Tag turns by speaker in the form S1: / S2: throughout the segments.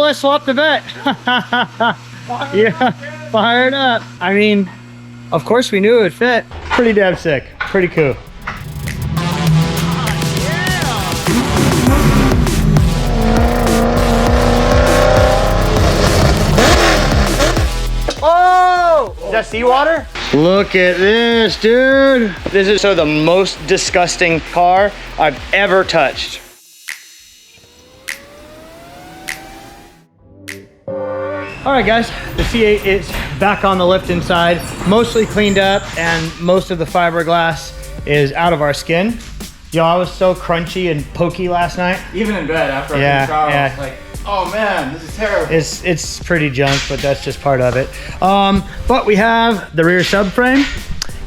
S1: let's swap the vet. Yeah, fired up. I mean, of course we knew it would fit. Pretty damn sick, pretty cool. Oh! Is that seawater? Look at this, dude. This is the most disgusting car I've ever touched. All right, guys, the C8 is back on the lift inside, mostly cleaned up, and most of the fiberglass is out of our skin. Yo, I was so crunchy and pokey last night.
S2: Even in bed after I showered, I was like, oh man, this is terrible.
S1: It's pretty junk, but that's just part of it. But we have the rear subframe,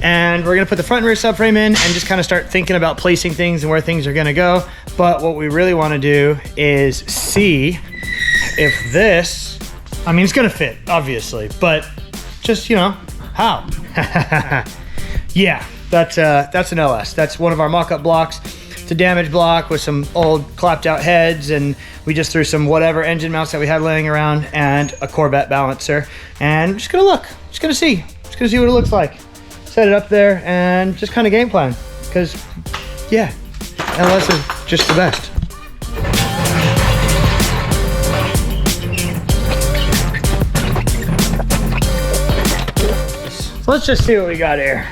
S1: and we're gonna put the front and rear subframe in and just kind of start thinking about placing things and where things are gonna go. But what we really wanna do is see if this, I mean, it's gonna fit, obviously, but just, you know, how? Yeah, that's an LS. That's one of our mock-up blocks. It's a damaged block with some old clapped out heads, and we just threw some whatever engine mounts that we had laying around and a Corvette balancer. And just gonna look, just gonna see what it looks like. Set it up there and just kind of game plan, because yeah, LS is just the best. So let's just see what we got here.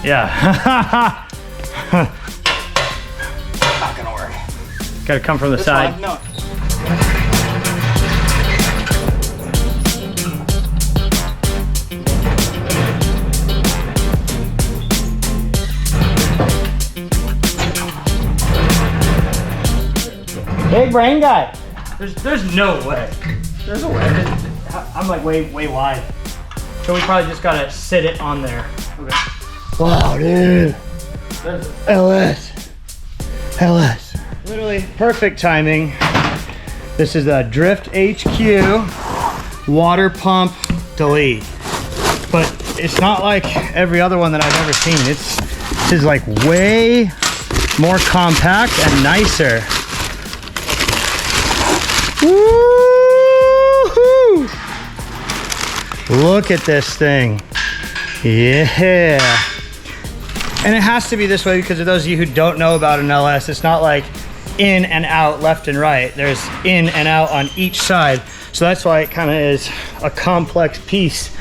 S1: Yeah.
S2: Not gonna work.
S1: Gotta come from the side.
S2: No.
S1: Big brain guy. There's no way. There's a way. I'm like way wide. So we probably just gotta sit it on there. Okay. Wow, dude. LS. Literally perfect timing. This is a Drift HQ water pump delete. But it's not like every other one that I've ever seen. This is like way more compact and nicer. Woo-hoo! Look at this thing. Yeah. And it has to be this way because of those of you who don't know about an LS, it's not like in and out, left and right. There's in and out on each side. So that's why it kind of is a complex piece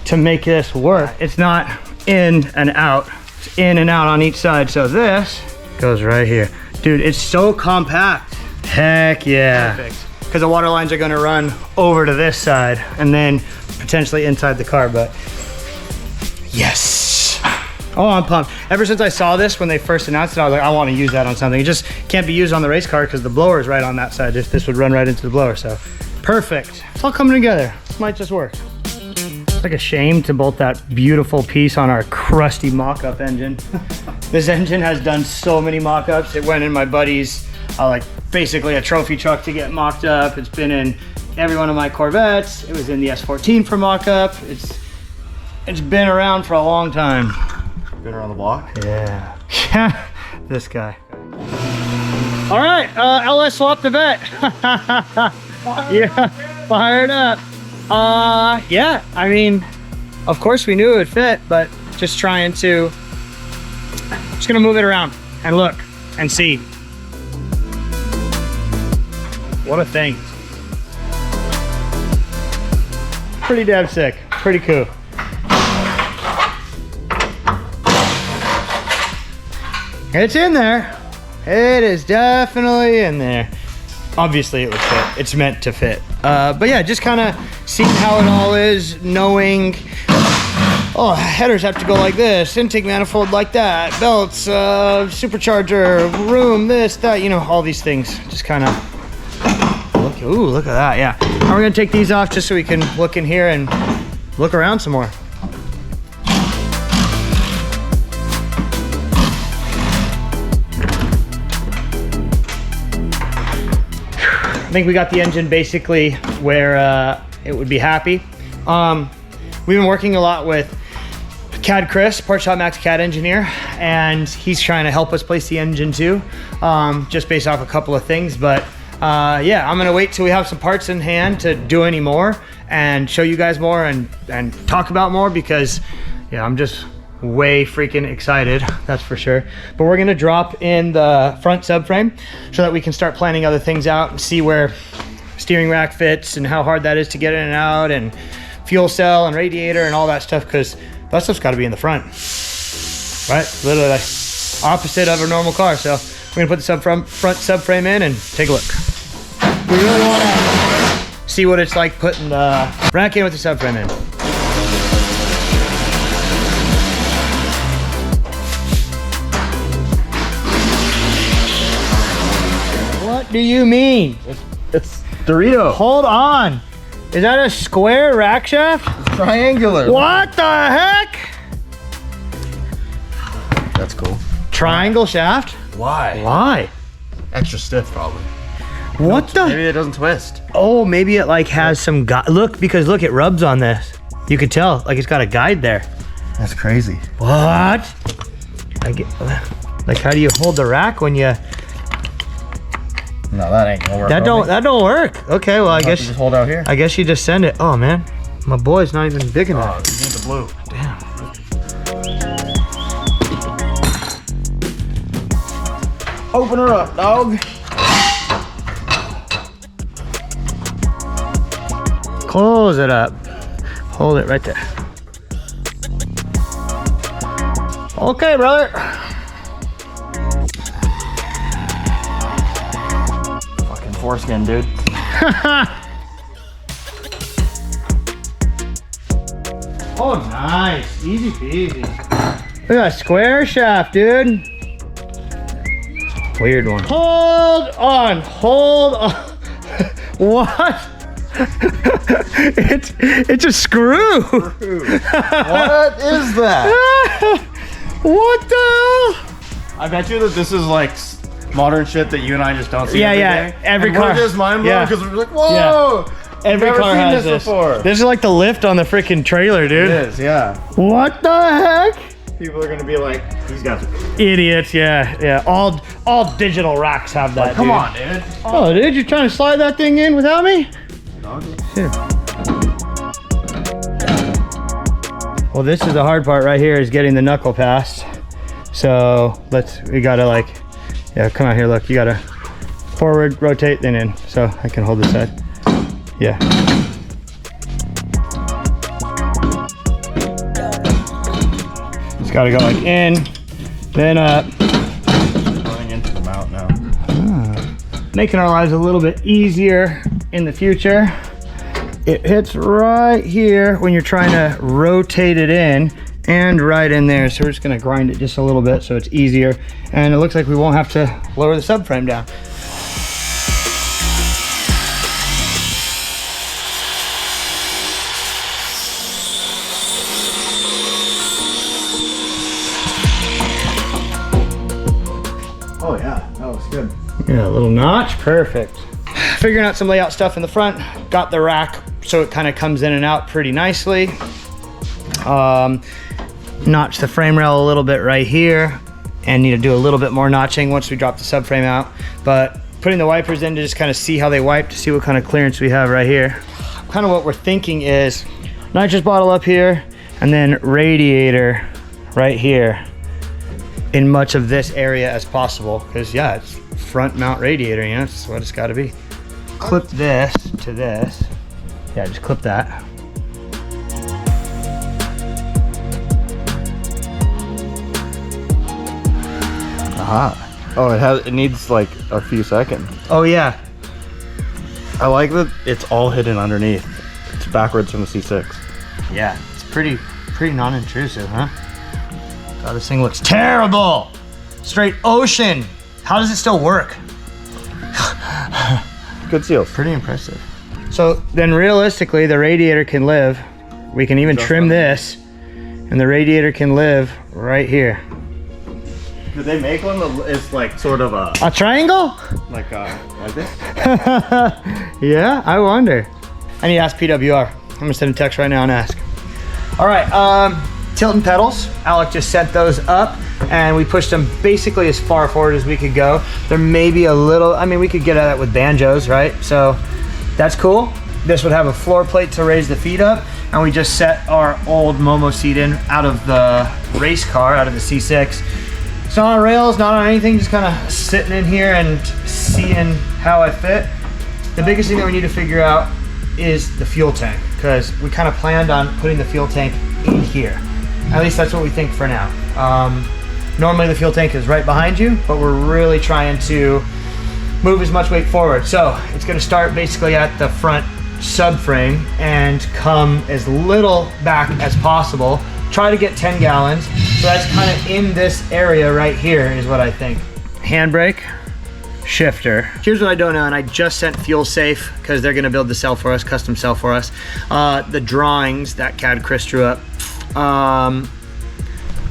S1: to make this work. It's not in and out, it's in and out on each side. So this goes right here. Dude, it's so compact. Heck yeah. Perfect. Because the water lines are gonna run over to this side and then potentially inside the car, but yes. Oh, I'm pumped. Ever since I saw this when they first announced it, I was like, I want to use that on something. It just can't be used on the race car because the blower is right on that side. This would run right into the blower, so perfect. It's all coming together. This might just work. It's like a shame to bolt that beautiful piece on our crusty mock-up engine. This engine has done so many mock-ups. It went in my buddy's, like basically a trophy truck to get mocked up. It's been in every one of my Corvettes. It was in the S14 for mock-up. It's been around for a long time.
S2: Been around the block?
S1: Yeah. This guy. All right, LS swap the vet. Yeah, fired up. Yeah, I mean, of course we knew it would fit, but just gonna move it around and look and see. What a thing. Pretty damn sick, pretty cool. It's in there. It is definitely in there. Obviously it would fit. It's meant to fit. But yeah, just kind of seeing how it all is, knowing, oh, headers have to go like this, intake manifold like that, belts, supercharger, room, this, that, you know, all these things. Just kind of, ooh, look at that, yeah. And we're gonna take these off just so we can look in here and look around some more. I think we got the engine basically where it would be happy. We've been working a lot with CAD Chris, Part Shop Max CAD engineer, and he's trying to help us place the engine too, just based off a couple of things. But yeah, I'm gonna wait till we have some parts in hand to do any more and show you guys more and talk about more, because yeah, I'm just way freaking excited, that's for sure. But we're gonna drop in the front subframe so that we can start planning other things out and see where steering rack fits and how hard that is to get in and out, and fuel cell and radiator and all that stuff, because that stuff's got to be in the front, right? Literally like opposite of a normal car. So we're gonna put the front subframe in and take a look. We really want to see what it's like putting the rack in with the subframe in. What do you mean?
S2: It's Dorito.
S1: Hold on. Is that a square rack shaft?
S2: It's triangular.
S1: What the heck?
S2: That's cool.
S1: Triangle shaft?
S2: Why?
S1: Why?
S2: Extra stiff, probably.
S1: What the?
S2: Maybe it doesn't twist.
S1: Oh, maybe it like has some look, because look, it rubs on this. You could tell, like it's got a guide there.
S2: That's crazy.
S1: What? Like how do you hold the rack when you?
S2: No, that ain't gonna work.
S1: That don't work. Okay, well I guess
S2: just hold out here.
S1: I guess you just send it. Oh man, my boy's not even big enough.
S2: Oh, you need the blue.
S1: Damn.
S2: Open her up, dog.
S1: Close it up. Hold it right there. Okay, brother.
S2: Fucking foreskin, dude.
S1: Oh, nice. Easy peasy. Look at that square shaft, dude. Weird one. Hold on. Hold on. What? it's a screw.
S2: What is that?
S1: What the hell?
S2: I bet you that this is like modern shit that you and I just don't see.
S1: Yeah,
S2: every
S1: yeah.
S2: day.
S1: Every
S2: and
S1: car.
S2: We're just mind blown because we're like, whoa.
S1: Yeah. Every
S2: Never
S1: car
S2: seen
S1: has
S2: this
S1: this
S2: before.
S1: This is like the lift on the freaking trailer, dude.
S2: It is, yeah.
S1: What the heck?
S2: People are gonna be like, these guys are
S1: Idiots, yeah. All digital racks have that.
S2: come
S1: dude.
S2: on, dude.
S1: Oh, dude, you're trying to slide that thing in without me? Here. Well, this is the hard part right here, is getting the knuckle past. So we gotta like, yeah, come out here, look, you gotta forward, rotate, then in. So I can hold this side. Yeah. It's gotta go like in, then up.
S2: Going into the mount now.
S1: Making our lives a little bit easier in the future. It hits right here when you're trying to rotate it in, and right in there. So we're just gonna grind it just a little bit so it's easier. And it looks like we won't have to lower the subframe down.
S2: Oh yeah, that looks good.
S1: Yeah, a little notch, perfect. Figuring out some layout stuff in the front. Got the rack so it kind of comes in and out pretty nicely. Notch the frame rail a little bit right here, and need to do a little bit more notching once we drop the subframe out. But putting the wipers in to just kind of see how they wipe, to see what kind of clearance we have right here. Kind of what we're thinking is nitrous bottle up here, and then radiator right here in much of this area as possible, because yeah, it's front mount radiator, you know, that's what it's got to be. Clip this to this. Yeah, just clip that.
S2: Aha. Oh, it needs like a few seconds.
S1: Oh yeah.
S2: I like that it's all hidden underneath. It's backwards from the C6.
S1: Yeah, it's pretty non-intrusive, huh? God, this thing looks terrible. Straight ocean. How does it still work?
S2: Good seals.
S1: Pretty impressive. So then realistically, the radiator can live. We can even trim this, and the radiator can live right here.
S2: Did they make one that is like sort of a
S1: triangle?
S2: like this?
S1: Yeah, I wonder. I need to ask PWR. I'm gonna send a text right now and ask. All right, Tilting pedals. Alec just set those up and we pushed them basically as far forward as we could go. There may be a little, I mean, we could get at it with banjos, right? So that's cool. This would have a floor plate to raise the feet up, and we just set our old Momo seat in out of the race car, out of the C6. It's not on rails, not on anything, just kind of sitting in here and seeing how I fit. The biggest thing that we need to figure out is the fuel tank, because we kind of planned on putting the fuel tank in here. At least that's what we think for now. Normally the fuel tank is right behind you, but we're really trying to move as much weight forward. So it's gonna start basically at the front subframe and come as little back as possible. Try to get 10 gallons. So that's kind of in this area right here is what I think. Handbrake, shifter. Here's what I don't know, and I just sent Fuel Safe because they're gonna build the cell for us, custom cell for us. The drawings that CAD Chris drew up.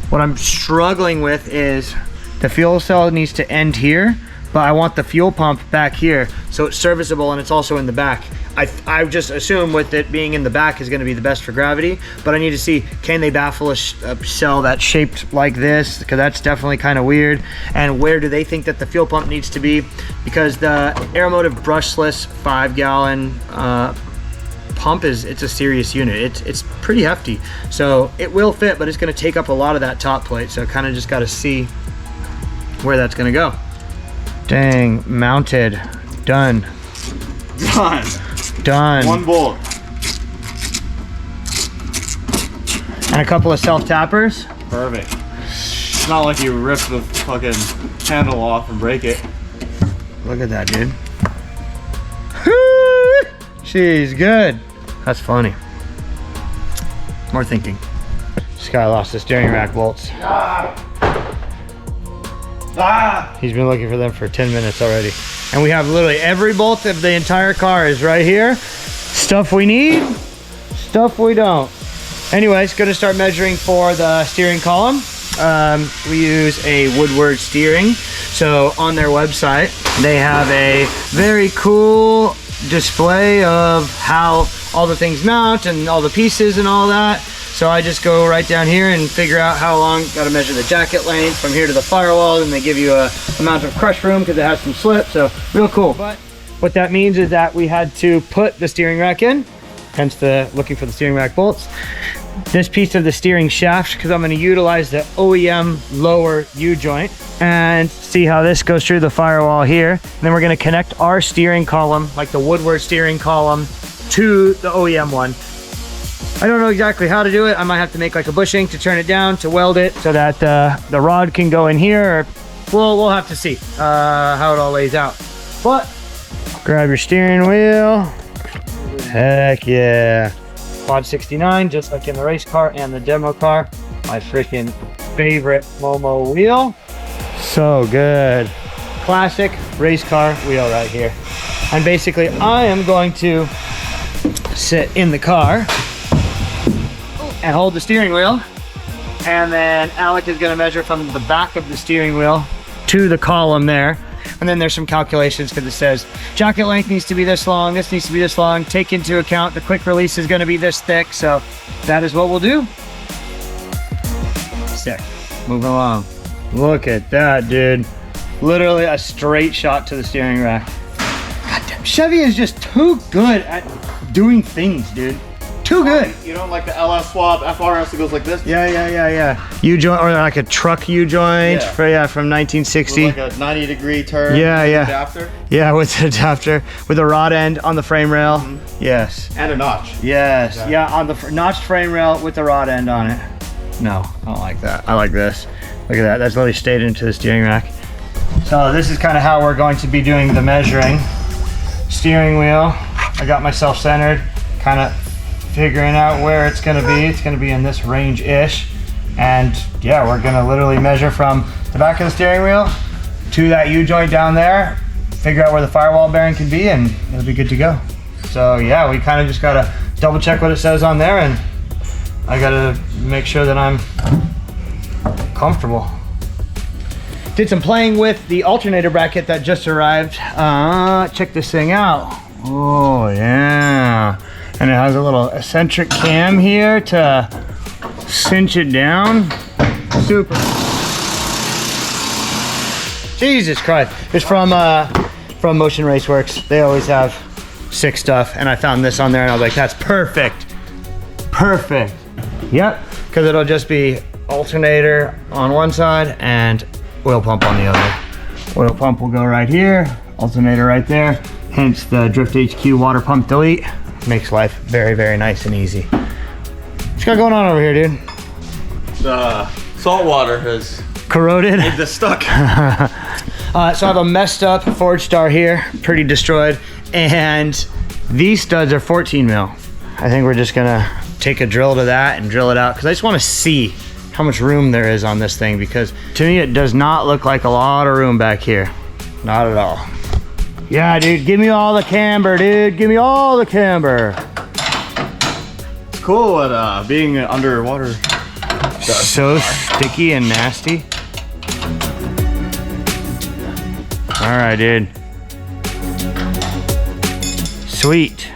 S1: What I'm struggling with is the fuel cell needs to end here, but I want the fuel pump back here so it's serviceable and it's also in the back. I just assume with it being in the back is going to be the best for gravity, but I need to see, can they baffle a cell that's shaped like this, because that's definitely kind of weird, and where do they think that the fuel pump needs to be, because the Aeromotive brushless 5-gallon pump it's a serious unit. It's pretty hefty, so it will fit, but it's going to take up a lot of that top plate, so kind of just got to see where that's going to go. Dang, mounted, done. Done.
S2: One bolt.
S1: And a couple of self-tappers.
S2: Perfect. It's not like you rip the fucking handle off and break it.
S1: Look at that, dude. She's good. That's funny. More thinking. This guy lost the steering rack bolts. He's been looking for them for 10 minutes already. And we have literally every bolt of the entire car is right here. Stuff we need, stuff we don't. Anyways, gonna start measuring for the steering column. We use a Woodward steering. So on their website, they have a very cool display of how all the things mount and all the pieces and all that. So I just go right down here and figure out how long, gotta measure the jacket length from here to the firewall, and they give you a amount of crush room because it has some slip, so real cool. But what that means is that we had to put the steering rack in, hence the looking for the steering rack bolts. This piece of the steering shaft, because I'm gonna utilize the OEM lower U-joint, and see how this goes through the firewall here. And then we're gonna connect our steering column, like the Woodward steering column, to the OEM one. I don't know exactly how to do it. I might have to make like a bushing to turn it down, to weld it so that the rod can go in here, or we'll have to see how it all lays out. But grab your steering wheel. Heck yeah. Quad 69, just like in the race car and the demo car. My freaking favorite Momo wheel. So good. Classic race car wheel right here. And basically I am going to sit in the car and hold the steering wheel, and then Alec is going to measure from the back of the steering wheel to the column there. And then there's some calculations, because it says jacket length needs to be this long, this needs to be this long, take into account the quick release is going to be this thick, so that is what we'll do. Sick. Moving along. Look at that, dude. Literally a straight shot to the steering rack. God damn, Chevy is just too good at doing things, dude. Too good.
S2: You don't like the LS swap FRS that goes like this?
S1: Yeah. U-joint, or like a truck U-joint,
S2: yeah.
S1: From 1960.
S2: With like a 90-degree turn.
S1: Yeah.
S2: Adapter.
S1: Yeah, with the adapter, with a rod end on the frame rail. Mm-hmm. Yes.
S2: And a notch.
S1: Yes. Yeah, on the notched frame rail with the rod end on it. No, I don't like that. I like this. Look at that. That's literally stayed into the steering rack. So this is kind of how we're going to be doing the measuring. Steering wheel. I got myself centered, kind of figuring out where it's going to be. It's going to be in this range-ish. And yeah, we're going to literally measure from the back of the steering wheel to that U-joint down there, figure out where the firewall bearing can be, and it'll be good to go. So yeah, we kind of just got to double check what it says on there, and I got to make sure that I'm comfortable. Did some playing with the alternator bracket that just arrived. Check this thing out. Oh yeah. And it has a little eccentric cam here to Cinch it down. Super. Jesus Christ. It's from Motion Raceworks. They always have sick stuff, and I found this on there and I was like, that's perfect. Perfect. Yep, because it'll just be alternator on one side and oil pump on the other. Oil pump will go right here, alternator right there, hence the Drift HQ water pump delete. Makes life very, very nice and easy. What's got going on over here, dude?
S2: The salt water has
S1: corroded.
S2: made this stuck.
S1: So I have a messed up Forge Star here, pretty destroyed, and these studs are 14 mil. I think we're just gonna take a drill to that and drill it out because I just want to see how much room there is on this thing, because to me it does not look like a lot of room back here. Not at all. Yeah, dude, give me all the camber, dude. Give me all the camber.
S2: It's cool at being underwater.
S1: So sticky and nasty. All right, dude. Sweet.